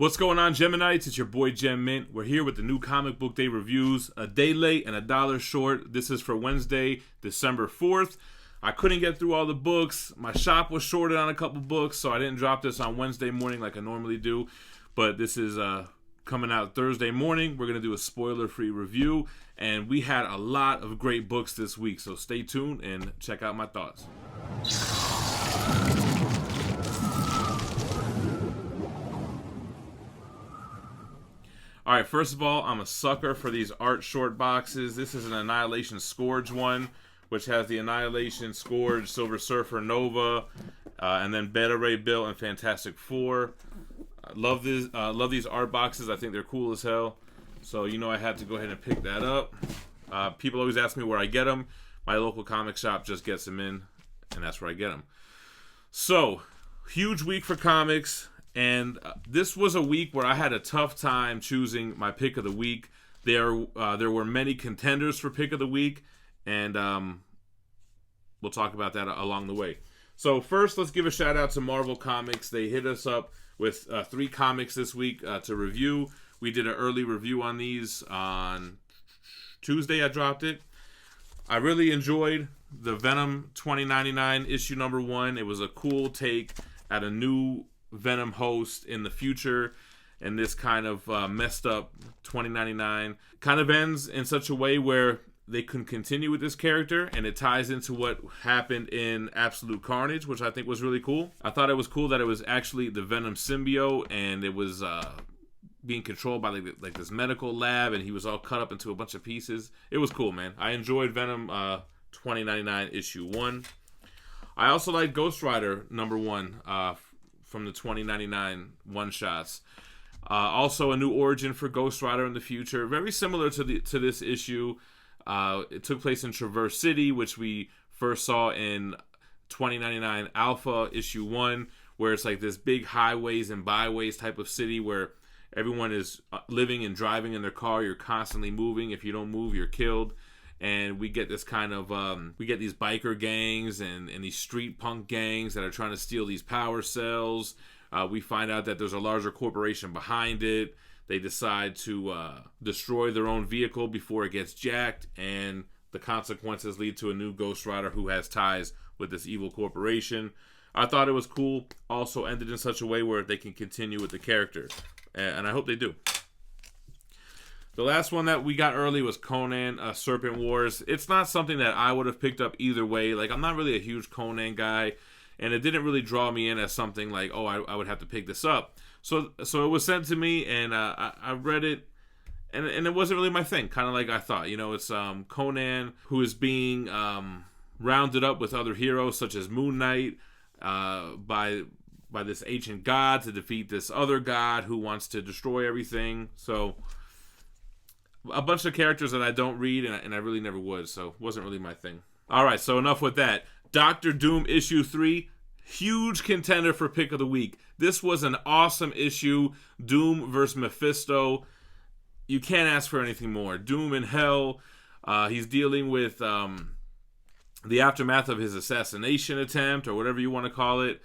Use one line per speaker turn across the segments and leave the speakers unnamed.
What's going on, Geminites? It's your boy Gem Mint. We're here with the new comic book day reviews. A day late and $1 short. This is for Wednesday, December 4th. I couldn't get through all the books. My shop was shorted on a couple books, so I didn't drop this on Wednesday morning like I normally do. But this is coming out Thursday morning. We're going to do a spoiler-free review. And we had a lot of great books this week, so stay tuned and check out my thoughts. Alright, first of all, I'm a sucker for these art short boxes. This is an Annihilation Scourge one, which has the Annihilation, Scourge, Silver Surfer, Nova, and then Beta Ray Bill and Fantastic Four. I love these art boxes. I think they're cool as hell. So, you know, I had to go ahead and pick that up. People always ask me where I get them. My local comic shop just gets them in, and that's where I get them. So, huge week for comics. And this was a week where I had a tough time choosing my pick of the week. There were many contenders for pick of the week, and we'll talk about that along the way. So first, let's give a shout out to Marvel Comics. They hit us up with 3 comics this week to review. We did an early review on these on Tuesday. I dropped it. I really enjoyed the Venom 2099 issue number 1. It was a cool take at a new Venom host in the future, and this kind of messed up 2099 kind of ends in such a way where they can continue with this character, and it ties into what happened in Absolute Carnage, which I think was really cool. I thought it was cool that it was actually the Venom symbiote, and it was being controlled by like this medical lab, and he was all cut up into a bunch of pieces. It was cool, man. I enjoyed Venom 2099 issue 1. I also like Ghost Rider number 1 from the 2099 one-shots. Also a new origin for Ghost Rider in the future. Very similar to this issue. It took place in Traverse City, which we first saw in 2099 Alpha issue 1, where it's like this big highways and byways type of city where everyone is living and driving in their car. You're constantly moving. If you don't move, you're killed. And we get this kind of, we get these biker gangs and these street punk gangs that are trying to steal these power cells. We find out that there's a larger corporation behind it. They decide to destroy their own vehicle before it gets jacked, and the consequences lead to a new Ghost Rider who has ties with this evil corporation. I thought it was cool. Also ended in such a way where they can continue with the character, and I hope they do. The last one that we got early was Conan, Serpent Wars. It's not something that I would have picked up either way. Like, I'm not really a huge Conan guy, and it didn't really draw me in as something like, oh, I would have to pick this up. So it was sent to me, and I read it, and it wasn't really my thing, kind of like I thought. You know, it's Conan who is being rounded up with other heroes, such as Moon Knight, by this ancient god to defeat this other god who wants to destroy everything. So a bunch of characters that I don't read, and I really never would, so it wasn't really my thing. Alright, so enough with that. Doctor Doom issue 3, huge contender for pick of the week. This was an awesome issue. Doom versus Mephisto. You can't ask for anything more. Doom in hell. He's dealing with the aftermath of his assassination attempt, or whatever you want to call it.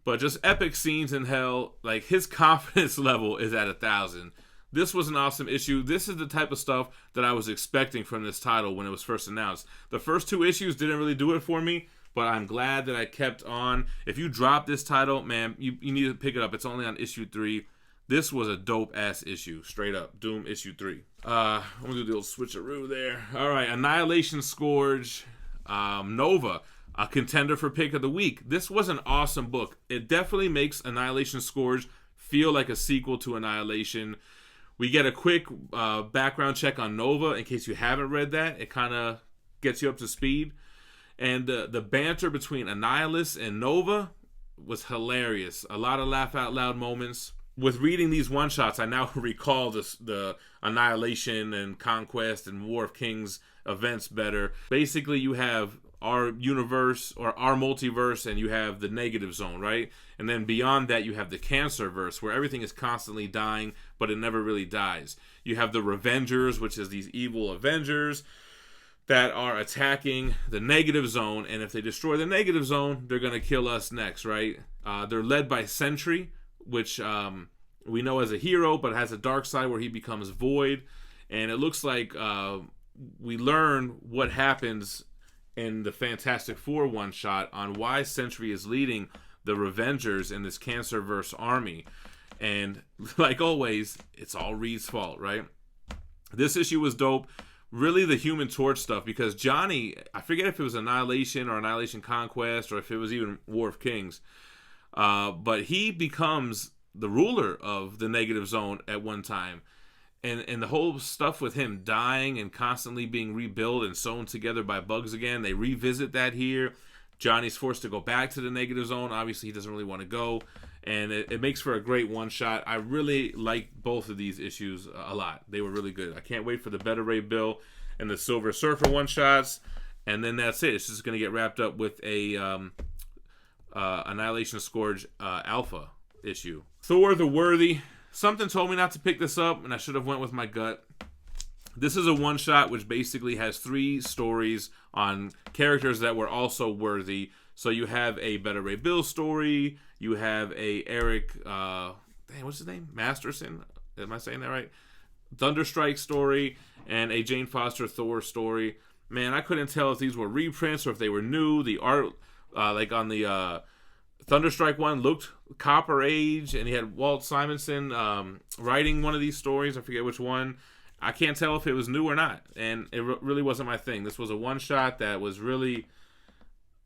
But just epic scenes in hell. Like, his confidence level is at 1,000. This was an awesome issue. This is the type of stuff that I was expecting from this title when it was first announced. The first 2 issues didn't really do it for me, but I'm glad that I kept on. If you drop this title, man, you need to pick it up. It's only on issue 3. This was a dope-ass issue, straight up. Doom issue 3. I'm going to do the old switcheroo there. All right, Annihilation Scourge, Nova, a contender for pick of the week. This was an awesome book. It definitely makes Annihilation Scourge feel like a sequel to Annihilation. We get a quick background check on Nova in case you haven't read that. It kind of gets you up to speed. And the banter between Annihilus and Nova was hilarious. A lot of laugh out loud moments. With reading these one-shots, I now recall the Annihilation and Conquest and War of Kings events better. Basically, you have our universe or our multiverse, and you have the negative zone, right? And then beyond that, you have the Cancerverse, where everything is constantly dying, but it never really dies. You have the Revengers, which is these evil Avengers that are attacking the negative zone, and if they destroy the negative zone, they're going to kill us next, right? They're led by Sentry, which we know as a hero, but has a dark side where he becomes void. And it looks like we learn what happens in the Fantastic Four one-shot on why Sentry is leading the Revengers in this Cancerverse army. And like always, it's all Reed's fault, right? This issue was dope. Really the Human Torch stuff, because Johnny, I forget if it was Annihilation or Annihilation Conquest or if it was even War of Kings, but he becomes the ruler of the Negative Zone at one time. And the whole stuff with him dying and constantly being rebuilt and sewn together by bugs again, they revisit that here. Johnny's forced to go back to the Negative Zone. Obviously, he doesn't really want to go. And it makes for a great one-shot. I really like both of these issues a lot. They were really good. I can't wait for the Beta Ray Bill and the Silver Surfer one-shots. And then that's it. It's just going to get wrapped up with a Annihilation Scourge Alpha issue. Thor the Worthy. Something told me not to pick this up, and I should have went with my gut. This is a one-shot which basically has 3 stories on characters that were also worthy. So you have a Beta Ray Bill story, you have a Eric, what's his name? Masterson? Am I saying that right? Thunderstrike story, and a Jane Foster Thor story. Man, I couldn't tell if these were reprints or if they were new. The art, like on the Thunderstrike one, looked Copper Age, and he had Walt Simonson writing one of these stories. I forget which one. I can't tell if it was new or not, and it really wasn't my thing. This was a one-shot that was really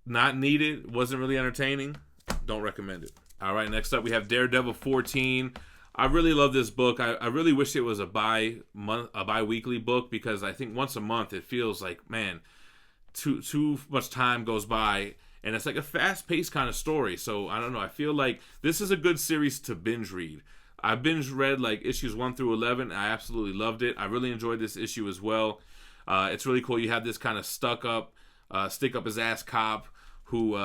not needed, wasn't really entertaining. Don't recommend it. All right, next up we have Daredevil 14. I really love this book. I really wish it was a bi-weekly book, because I think once a month it feels like, man, too much time goes by. And it's like a fast-paced kind of story. So, I don't know. I feel like this is a good series to binge read. I binge read like issues 1 through 11. I absolutely loved it. I really enjoyed this issue as well. It's really cool. You have this kind of stick-up-his-ass cop who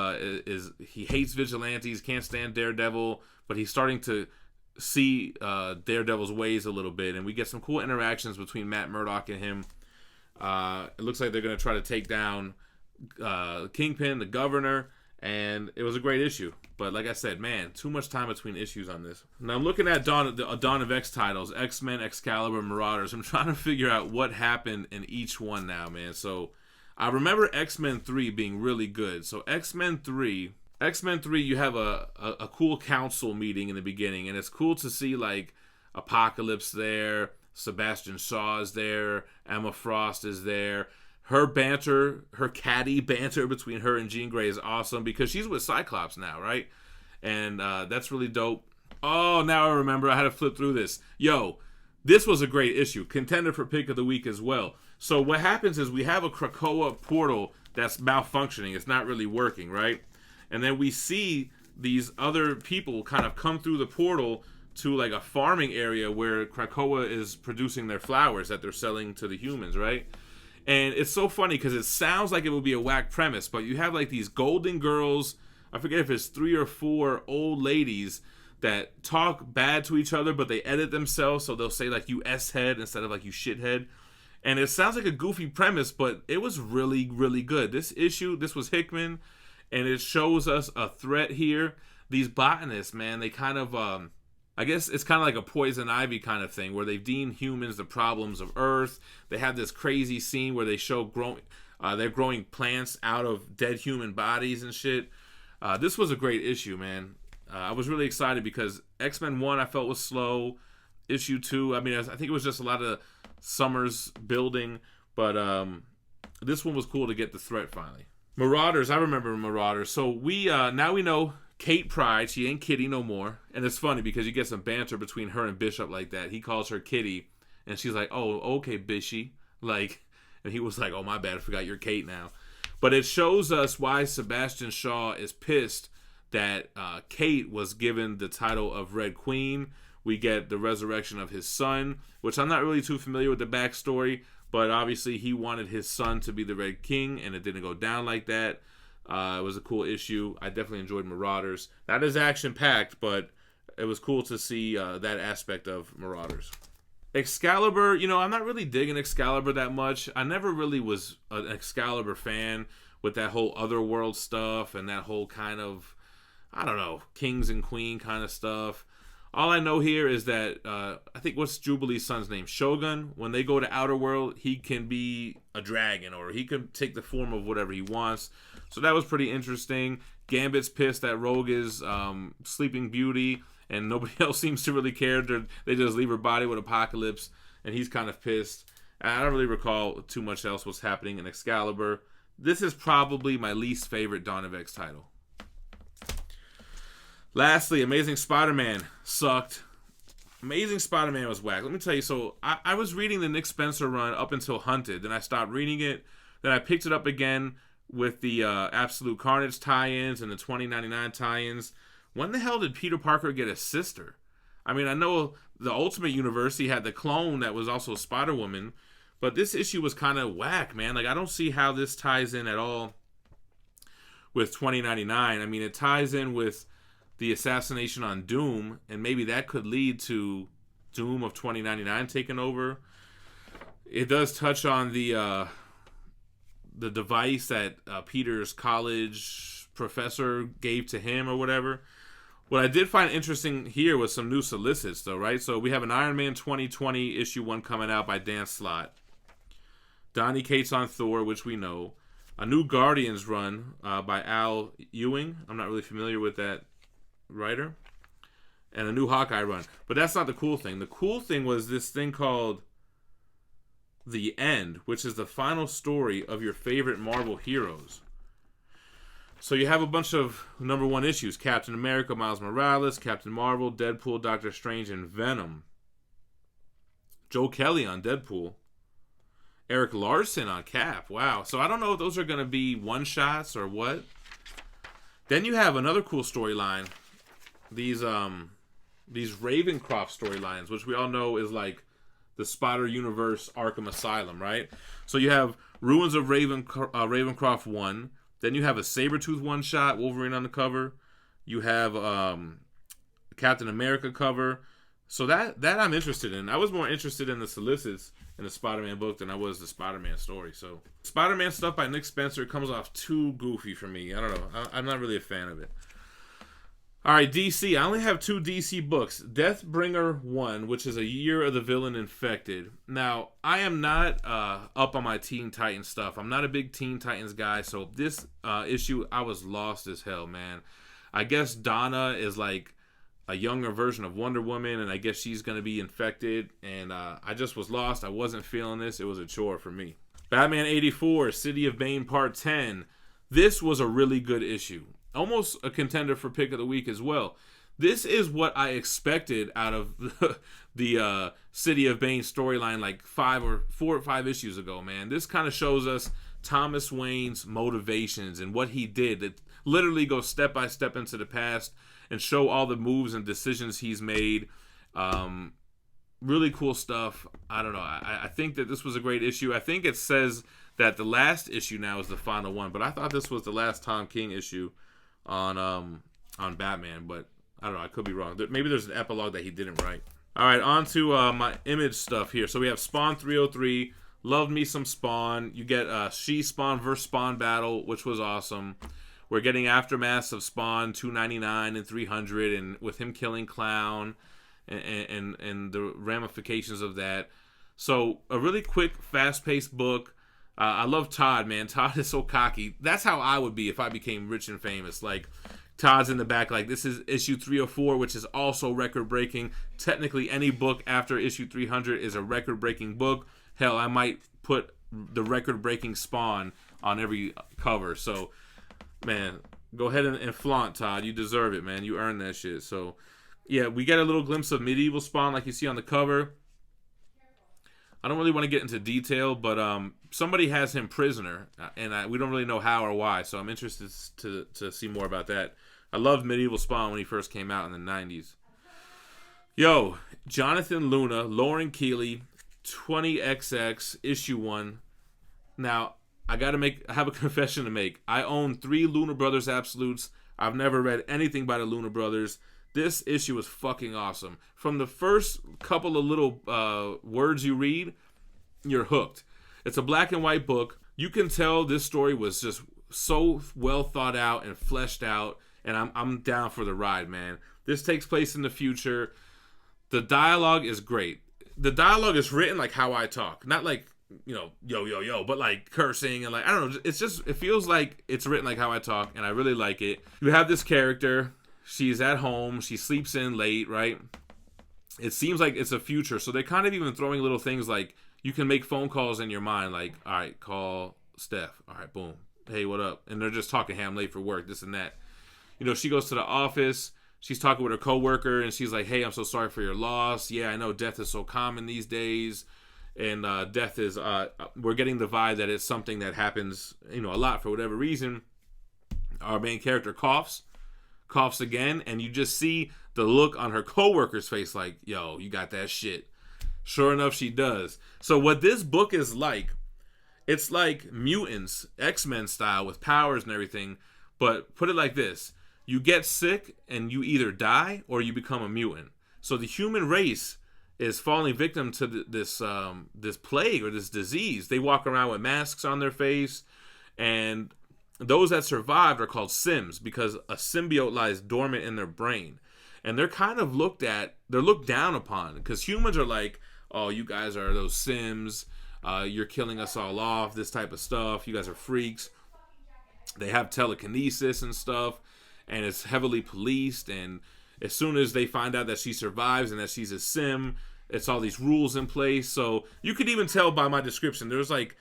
he hates vigilantes, can't stand Daredevil, but he's starting to see Daredevil's ways a little bit. And we get some cool interactions between Matt Murdock and him. It looks like they're going to try to take down Kingpin, the Governor, and it was a great issue. But like I said, man, too much time between issues on this. Now I'm looking at Dawn of X titles, X-Men, Excalibur, Marauders. I'm trying to figure out what happened in each one now, man. So I remember X-Men 3 being really good. So X-Men 3, you have a cool council meeting in the beginning, and it's cool to see like Apocalypse there, Sebastian Shaw is there, Emma Frost is there. Her banter, her catty banter between her and Jean Grey is awesome, because she's with Cyclops now, right? And that's really dope. Oh, now I remember. I had to flip through this. Yo, this was a great issue. Contender for Pick of the Week as well. So what happens is we have a Krakoa portal that's malfunctioning. It's not really working, right? And then we see these other people kind of come through the portal to like a farming area where Krakoa is producing their flowers that they're selling to the humans, right? And it's so funny because it sounds like it would be a whack premise, but you have like these golden girls, I forget if it's 3 or 4 old ladies that talk bad to each other, but they edit themselves, so they'll say like you S-head instead of like you shithead. And it sounds like a goofy premise, but it was really, really good. This issue, this was Hickman, and it shows us a threat here. These botanists, man, they kind of, I guess it's kind of like a poison ivy kind of thing, where they've deemed humans the problems of Earth. They have this crazy scene where they show they're growing plants out of dead human bodies and shit. This was a great issue, man. I was really excited because X-Men 1 I felt was slow. Issue 2, I mean, I think it was just a lot of Summers building, but this one was cool to get the threat finally. Marauders, I remember Marauders. So we now we know Kate Pride, she ain't Kitty no more. And it's funny because you get some banter between her and Bishop like that. He calls her Kitty, and she's like, oh, okay, Bishy. Like, and he was like, oh, my bad, I forgot you're Kate now. But it shows us why Sebastian Shaw is pissed that Kate was given the title of Red Queen. We get the resurrection of his son, which I'm not really too familiar with the backstory, but obviously he wanted his son to be the Red King, and it didn't go down like that. It was a cool issue. I definitely enjoyed Marauders. Not as action-packed, but it was cool to see that aspect of Marauders. Excalibur, you know, I'm not really digging Excalibur that much. I never really was an Excalibur fan with that whole Otherworld stuff and that whole kind of, I don't know, Kings and Queen kind of stuff. All I know here is that I think what's Jubilee's son's name? Shogun. When they go to Outer World, he can be a dragon or he can take the form of whatever he wants. So that was pretty interesting. Gambit's pissed that Rogue is Sleeping Beauty and nobody else seems to really care. They just leave her body with Apocalypse and he's kind of pissed. I don't really recall too much else what's happening in Excalibur. This is probably my least favorite Dawn of X title. Lastly, Amazing Spider-Man sucked. Amazing Spider-Man was whack. Let me tell you, so I was reading the Nick Spencer run up until Hunted. Then I stopped reading it. Then I picked it up again with the Absolute Carnage tie-ins and the 2099 tie-ins. When the hell did Peter Parker get a sister? I mean, I know the Ultimate Universe, he had the clone that was also Spider-Woman. But this issue was kind of whack, man. Like, I don't see how this ties in at all with 2099. I mean, it ties in with the assassination on Doom, and maybe that could lead to Doom of 2099 taking over. It does touch on the device that Peter's college professor gave to him or whatever. What I did find interesting here was some new solicits, though, right? So we have an Iron Man 2020 issue 1 coming out by Dan Slott. Donny Cates on Thor, which we know. A new Guardians run by Al Ewing. I'm not really familiar with that writer. And a new Hawkeye run. But that's not the cool thing. The cool thing was this thing called The End, which is the final story of your favorite Marvel heroes. So you have a bunch of #1 issues. Captain America, Miles Morales, Captain Marvel, Deadpool, Doctor Strange, and Venom. Joe Kelly on Deadpool. Eric Larson on Cap. Wow. So I don't know if those are going to be one-shots or what. Then you have another cool storyline. These Ravencroft storylines, which we all know is like the Spider-Universe Arkham Asylum, right? So you have Ruins of Ravencroft 1. Then you have a Sabretooth one-shot, Wolverine on the cover. You have Captain America cover. So that I'm interested in. I was more interested in the solicits in the Spider-Man book than I was the Spider-Man story. So Spider-Man stuff by Nick Spencer comes off too goofy for me. I don't know. I'm not really a fan of it. All right, DC. I only have 2 DC books. Deathbringer 1, which is A Year of the Villain Infected. Now, I am not up on my Teen Titans stuff. I'm not a big Teen Titans guy. So this issue, I was lost as hell, man. I guess Donna is like a younger version of Wonder Woman, and I guess she's going to be infected, and I just was lost. I wasn't feeling this. It was a chore for me. Batman 84, City of Bane Part 10. This was a really good issue. Almost a contender for Pick of the Week as well. This is what I expected out of the City of Bane storyline like 4 or 5 issues ago, man. This kind of shows us Thomas Wayne's motivations and what he did. It literally goes step by step into the past and show all the moves and decisions he's made. Really cool stuff. I don't know. I think that this was a great issue. I think it says that the last issue now is the final one, but I thought this was the last Tom King issue on Batman, but I don't know. I could be wrong. Maybe there's an epilogue that he didn't write. All right, on to my Image stuff here. So we have Spawn 303. Loved me some Spawn. You get She-Spawn versus Spawn battle, which was awesome. We're getting aftermaths of Spawn 299 and 300, and with him killing Clown and the ramifications of that. So a really quick, fast-paced book. I love Todd, man. Todd is so cocky. That's how I would be if I became rich and famous. Like, Todd's in the back, like, this is issue 304, which is also record-breaking. Technically, any book after issue 300 is a record-breaking book. Hell, I might put the record-breaking Spawn on every cover. So, man, go ahead and flaunt, Todd. You deserve it, man. You earned that shit. So, yeah, we get a little glimpse of medieval Spawn like you see on the cover. I don't really want to get into detail, but somebody has him prisoner, and we don't really know how or why, so I'm interested to see more about that. I loved medieval Spawn when he first came out in the 90s. Yo, Jonathan Luna, Lauren Keeley, 20XX, issue 1. Now, I have a confession to make. I own 3 Luna Brothers Absolutes. I've never read anything by the Luna Brothers. This issue is fucking awesome. From the first couple of little words you read, you're hooked. It's a black and white book. You can tell this story was just so well thought out and fleshed out. and I'm down for the ride, man. This takes place in the future. The dialogue is great. The dialogue is written like how I talk, not like, you know, yo yo yo, but like cursing and like, I don't know, it's just, it feels like it's written like how I talk, and I really like it. You have this character, she's at home, she sleeps in late, right? It seems like it's a future, so they're kind of even throwing little things like you can make phone calls in your mind, like, all right, call Steph, all right, boom, hey, what up? And they're just talking, hey, I'm late for work, this and that. You know, she goes to the office, she's talking with her coworker, and she's like, hey, I'm so sorry for your loss. Yeah, I know death is so common these days, and death is, we're getting the vibe that it's something that happens, you know, a lot for whatever reason. Our main character coughs again, and you just see the look on her coworker's face like, yo, you got that shit. Sure enough, she does. So what this book is like, it's like mutants, X-Men style with powers and everything, but put it like this. You get sick and you either die or you become a mutant. So the human race is falling victim to this plague or this disease. They walk around with masks on their face, and those that survived are called Sims because a symbiote lies dormant in their brain. And they're kind of they're looked down upon because humans are like, oh, you guys are those Sims. You're killing us all off, this type of stuff. You guys are freaks. They have telekinesis and stuff, and it's heavily policed. And as soon as they find out that she survives and that she's a Sim, it's all these rules in place. So you could even tell by my description, there's like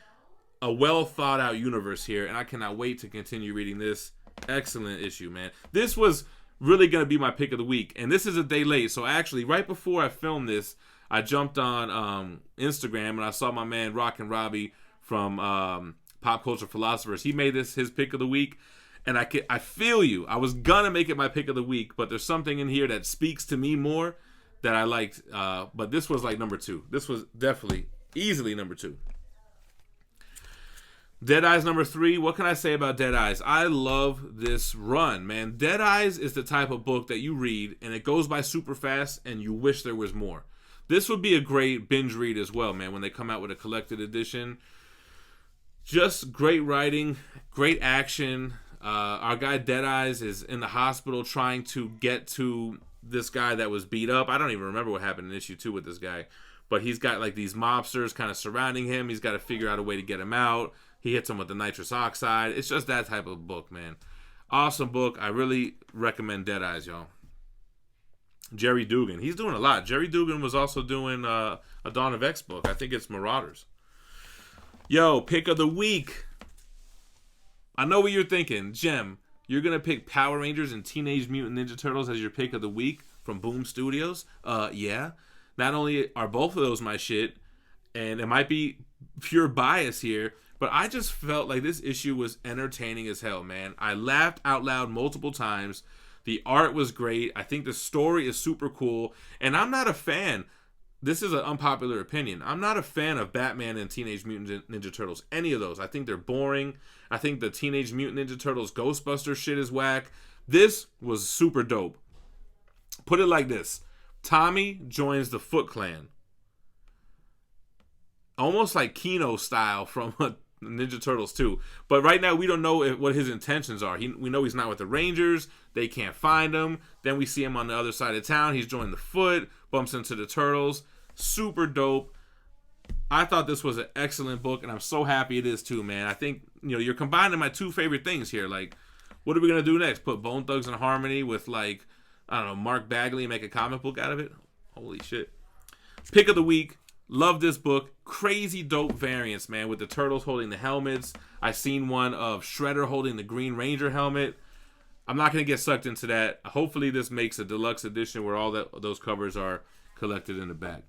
a well thought out universe here, and I cannot wait to continue reading this. Excellent issue, man. This was really going to be my pick of the week, and this is a day late. So actually, right before I filmed this, I jumped on Instagram, and I saw my man Rockin' Robbie from Pop Culture Philosophers. He made this his pick of the week, and I feel you. I was going to make it my pick of the week, but there's something in here that speaks to me more that I liked. But this was like number 2. This was definitely, easily number 2. Dead Eyes number 3. What can I say about Dead Eyes? I love this run, man. Dead Eyes is the type of book that you read and it goes by super fast and you wish there was more. This would be a great binge read as well, man, when they come out with a collected edition. Just great writing, great action. Our guy Dead Eyes is in the hospital trying to get to this guy that was beat up. I don't even remember what happened in issue 2 with this guy. But he's got like these mobsters kind of surrounding him. He's got to figure out a way to get him out. He hits him with the nitrous oxide. It's just that type of book, man. Awesome book. I really recommend Dead Eyes, y'all. Jerry Dugan. He's doing a lot. Jerry Dugan was also doing a Dawn of X book. I think it's Marauders. Yo, pick of the week. I know what you're thinking. Gem, you're going to pick Power Rangers and Teenage Mutant Ninja Turtles as your pick of the week from Boom Studios? Yeah. Not only are both of those my shit, and it might be pure bias here, but I just felt like this issue was entertaining as hell, man. I laughed out loud multiple times. The art was great. I think the story is super cool. And I'm not a fan. This is an unpopular opinion. I'm not a fan of Batman and Teenage Mutant Ninja Turtles. Any of those. I think they're boring. I think the Teenage Mutant Ninja Turtles Ghostbuster shit is whack. This was super dope. Put it like this. Tommy joins the Foot Clan. Almost like Kino style from Ninja Turtles 2. But right now we don't know what his intentions are. We know he's not with the Rangers. They can't find him. Then we see him on the other side of town. He's joined the Foot. Bumps into the Turtles. Super dope. I thought this was an excellent book, and I'm so happy it is too, man. I think, you're combining my 2 favorite things here. Like, what are we going to do next? Put Bone Thugs in Harmony with, like, I don't know, Mark Bagley and make a comic book out of it? Holy shit. Pick of the week. Love this book. Crazy dope variants, man, with the Turtles holding the helmets. I seen one of Shredder holding the Green Ranger helmet. I'm not going to get sucked into that. Hopefully this makes a deluxe edition where all those covers are collected in the back.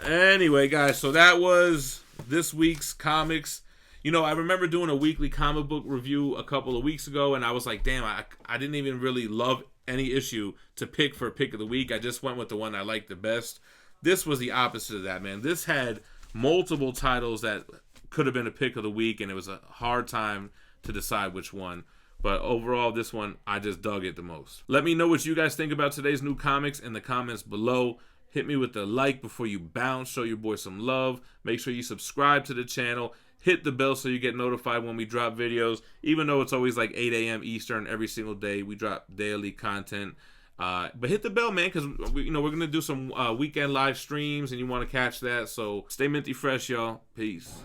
Anyway, guys, so that was this week's comics. I remember doing a weekly comic book review a couple of weeks ago, and I was like, damn, I didn't even really love any issue to pick for pick of the week. I just went with the one I liked the best. This was the opposite of that, man. This had multiple titles that could have been a pick of the week, and it was a hard time to decide which one. But overall, this one, I just dug it the most. Let me know what you guys think about today's new comics in the comments below. Hit me with the like before you bounce. Show your boy some love. Make sure you subscribe to the channel. hit the bell so you get notified when we drop videos. Even though it's always like 8 a.m. Eastern every single day, we drop daily content. But hit the bell, man, because we're gonna do some weekend live streams, and you want to catch that. So stay minty fresh, y'all. Peace.